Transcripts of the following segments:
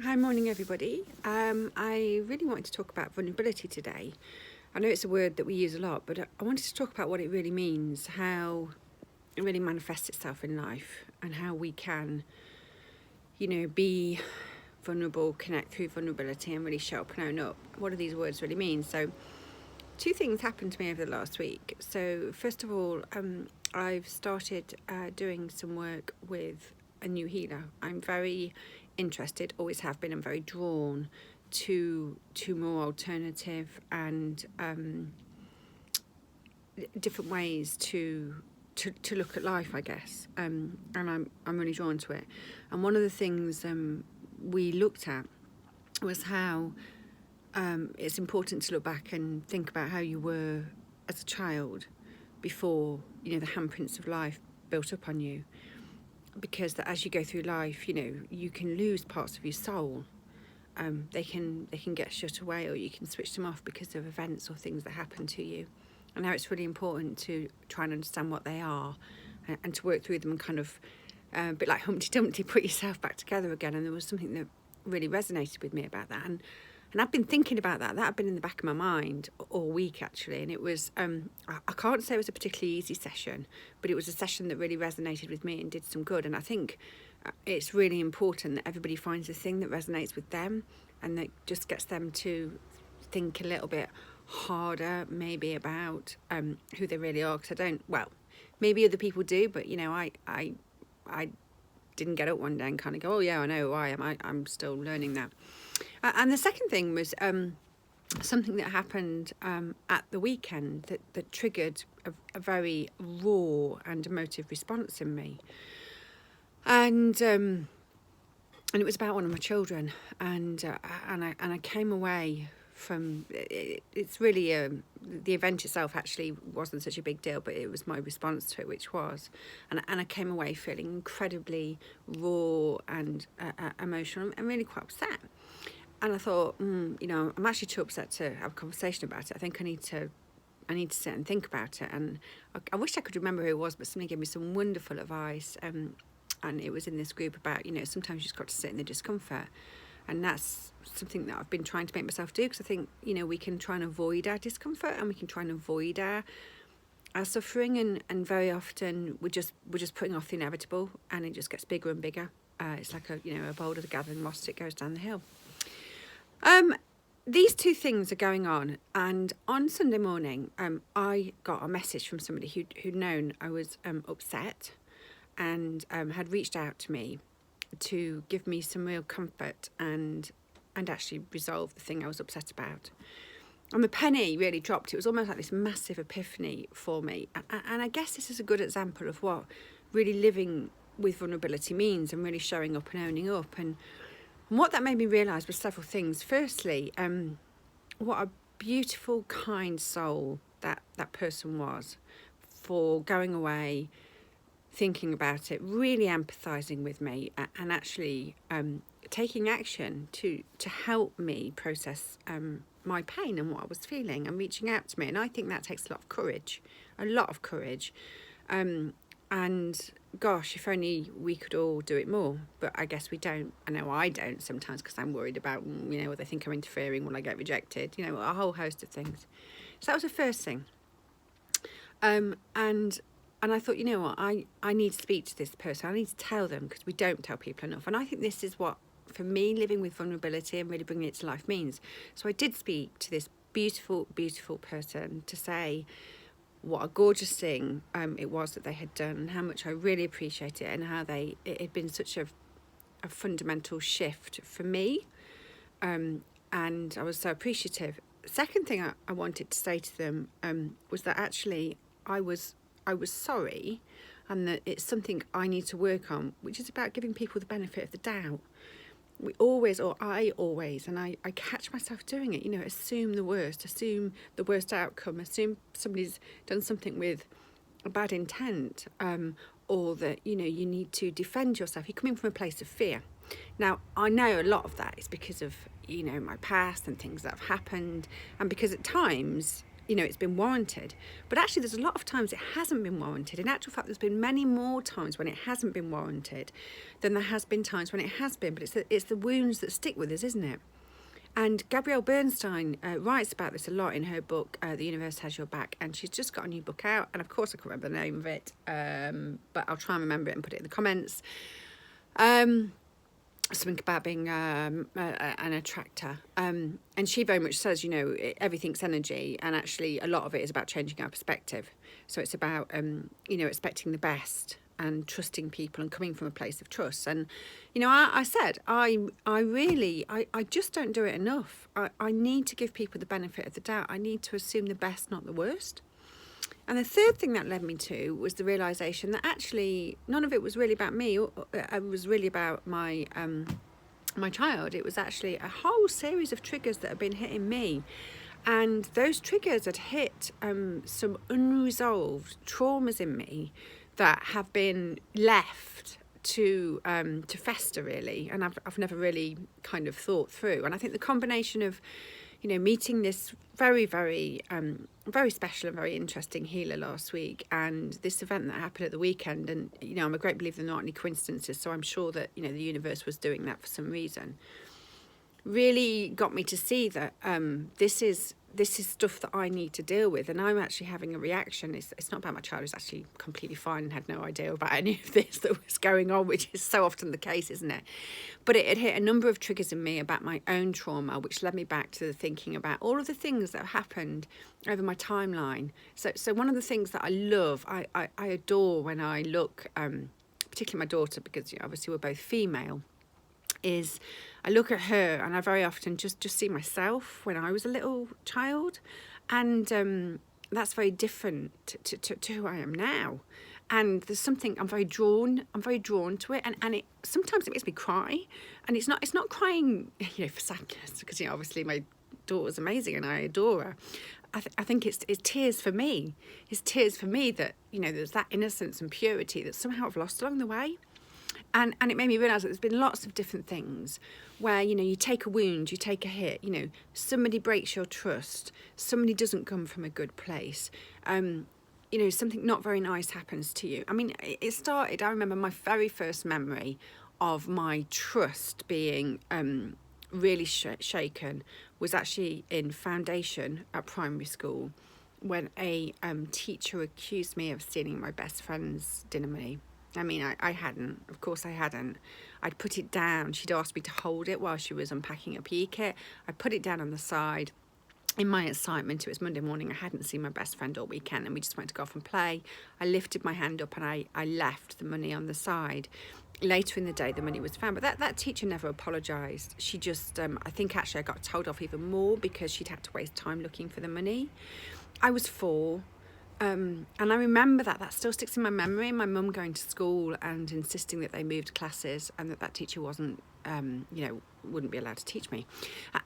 Hi, morning everybody. I really wanted to talk about vulnerability today. I know it's a word that we use a lot, but I wanted to talk about what it really means, how it really manifests itself in life, and how we can, be vulnerable, connect through vulnerability, and really show up and own up. What do these words really mean? So, two things happened to me over the last week. So, first of all, I've started doing some work with a new healer. I'm very interested, always have been, and very drawn to more alternative and different ways to look at life, I guess. And I'm really drawn to it. And one of the things we looked at was how it's important to look back and think about how you were as a child before the handprints of life built up on you, because that as you go through life, you can lose parts of your soul. They can get shut away, or you can switch them off because of events or things that happen to you. And now it's really important to try and understand what they are, and to work through them and kind of a bit like Humpty Dumpty, put yourself back together again. And there was something that really resonated with me about that, and I've been thinking about that had been in the back of my mind all week actually. And it was I can't say it was a particularly easy session, but it was a session that really resonated with me and did some good. And I think it's really important that everybody finds the thing that resonates with them, and that just gets them to think a little bit harder maybe about who they really are. Because maybe other people do, but I didn't get up one day and kind of go, oh yeah, I know who I am. I'm still learning that. And the second thing was something that happened at the weekend that triggered a very raw and emotive response in me. And it was about one of my children. And I came away from it's really the event itself actually wasn't such a big deal, but it was my response to it, which was, and I came away feeling incredibly raw and emotional and really quite upset. And I thought, I'm actually too upset to have a conversation about it. I think I need to sit and think about it. And I wish I could remember who it was, but somebody gave me some wonderful advice. And it was in this group about, sometimes you just got to sit in the discomfort. And that's something that I've been trying to make myself do, because I think, we can try and avoid our discomfort, and we can try and avoid our suffering. And very often we're just putting off the inevitable, and it just gets bigger and bigger. It's like a boulder gathering moss as it goes down the hill. These two things are going on, and on Sunday morning, I got a message from somebody who'd known I was upset, and had reached out to me to give me some real comfort and actually resolve the thing I was upset about. And the penny really dropped. It was almost like this massive epiphany for me, and I guess this is a good example of what really living with vulnerability means, and really showing up and owning up. And what that made me realise was several things. Firstly, what a beautiful, kind soul that person was, for going away, thinking about it, really empathising with me, and actually taking action to help me process my pain and what I was feeling, and reaching out to me. And I think that takes a lot of courage. And gosh, if only we could all do it more. But I guess we don't. I know I don't sometimes, because I'm worried about, will they think I'm interfering? Will I get rejected? A whole host of things. So that was the first thing. And I thought, what, I need to speak to this person. I need to tell them, because we don't tell people enough. And I think this is what, for me, living with vulnerability and really bringing it to life means. So I did speak to this beautiful, beautiful person to say what a gorgeous thing it was that they had done, and how much I really appreciate it, and how it had been such a fundamental shift for me, and I was so appreciative. Second thing I wanted to say to them was that actually I was sorry, and that it's something I need to work on, which is about giving people the benefit of the doubt. I always, and I catch myself doing it, assume the worst outcome, assume somebody's done something with a bad intent, or that, you need to defend yourself. You're coming from a place of fear. Now, I know a lot of that is because of, my past and things that have happened, and because at times it's been warranted. But actually, there's a lot of times it hasn't been warranted. In actual fact, there's been many more times when it hasn't been warranted than there has been times when it has been. But it's the wounds that stick with us, isn't it? And Gabrielle Bernstein writes about this a lot in her book, The Universe Has Your Back, and she's just got a new book out, and of course I can't remember the name of it, but I'll try and remember it and put it in the comments. Something about being an attractor, and she very much says, everything's energy, and actually a lot of it is about changing our perspective. So it's about expecting the best and trusting people and coming from a place of trust. And I said I just don't do it enough. I need to give people the benefit of the doubt. I need to assume the best, not the worst. And the third thing that led me to was the realization that actually none of it was really about me. It was really about my child. It was actually a whole series of triggers that had been hitting me. And those triggers had hit some unresolved traumas in me that have been left to fester, really, and I've never really kind of thought through. And I think the combination of meeting this very, very very special and very interesting healer last week, and this event that happened at the weekend, and I'm a great believer there aren't any coincidences, so I'm sure that the universe was doing that for some reason, really got me to see that this is stuff that I need to deal with, and I'm actually having a reaction. It's not about my child, who's actually completely fine and had no idea about any of this that was going on, which is so often the case, isn't it? But it hit a number of triggers in me about my own trauma, which led me back to the thinking about all of the things that have happened over my timeline. So one of the things that I love, I adore when I look, particularly my daughter, because obviously we're both female, is I look at her and I very often just see myself when I was a little child, and that's very different to who I am now. And there's something I'm very drawn to it, and it sometimes it makes me cry, and it's not crying for sadness, because obviously my daughter's amazing and I adore her. I think it's tears for me. It's tears for me that there's that innocence and purity that somehow I've lost along the way. And it made me realise that there's been lots of different things where, you take a wound, you take a hit, somebody breaks your trust, somebody doesn't come from a good place, something not very nice happens to you. I mean, it started, I remember my very first memory of my trust being really shaken was actually in foundation at primary school, when a teacher accused me of stealing my best friend's dinner money. I mean, I hadn't. Of course I hadn't. I'd put it down. She'd asked me to hold it while she was unpacking a PE kit. I put it down on the side. In my excitement, it was Monday morning. I hadn't seen my best friend all weekend, and we just went to go off and play. I lifted my hand up and I left the money on the side. Later in the day, the money was found. But that teacher never apologised. She just, I think actually I got told off even more because she'd had to waste time looking for the money. I was 4. And I remember that still sticks in my memory. My mum going to school and insisting that they moved classes, and that teacher wasn't, wouldn't be allowed to teach me.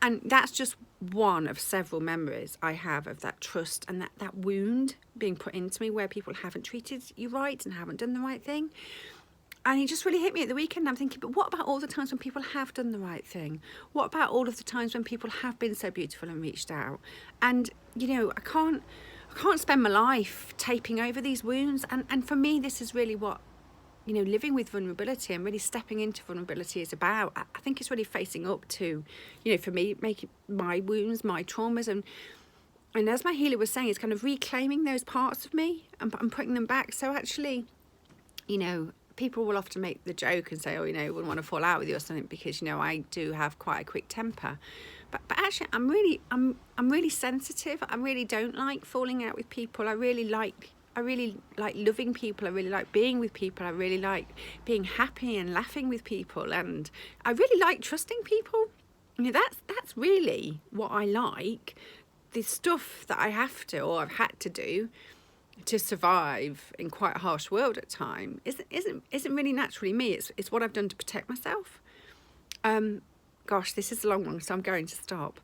And that's just one of several memories I have of that trust and that wound being put into me, where people haven't treated you right and haven't done the right thing. And it just really hit me at the weekend. I'm thinking, but what about all the times when people have done the right thing? What about all of the times when people have been so beautiful and reached out? And, I can't spend my life taping over these wounds. And for me, this is really what, living with vulnerability and really stepping into vulnerability is about. I think it's really facing up to, for me, making my wounds, my traumas. And as my healer was saying, it's kind of reclaiming those parts of me and putting them back. So actually, people will often make the joke and say, oh, wouldn't want to fall out with you or something, because, I do have quite a quick temper. But actually, I'm really sensitive. I really don't like falling out with people. I really like loving people. I really like being with people. I really like being happy and laughing with people. And I really like trusting people. That's really what I like. The stuff that I have to, or I've had to do to survive in quite a harsh world at times isn't really naturally me. It's what I've done to protect myself. Gosh, this is a long one, so I'm going to stop.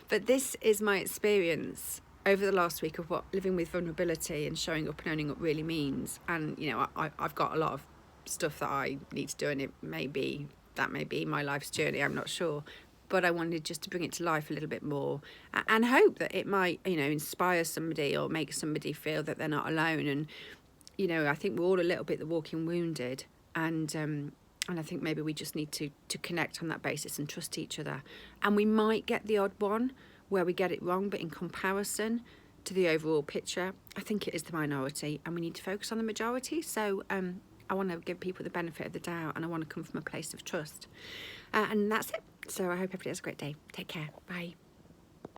But this is my experience over the last week of what living with vulnerability and showing up and owning up really means. And, I've got a lot of stuff that I need to do, and that may be my life's journey, I'm not sure. but I wanted just to bring it to life a little bit more, and hope that it might, inspire somebody or make somebody feel that they're not alone. And I think we're all a little bit the walking wounded, and I think maybe we just need to connect on that basis and trust each other. And we might get the odd one where we get it wrong, but in comparison to the overall picture, I think it is the minority, and we need to focus on the majority. So I want to give people the benefit of the doubt, and I want to come from a place of trust. And that's it. So I hope everybody has a great day. Take care. Bye.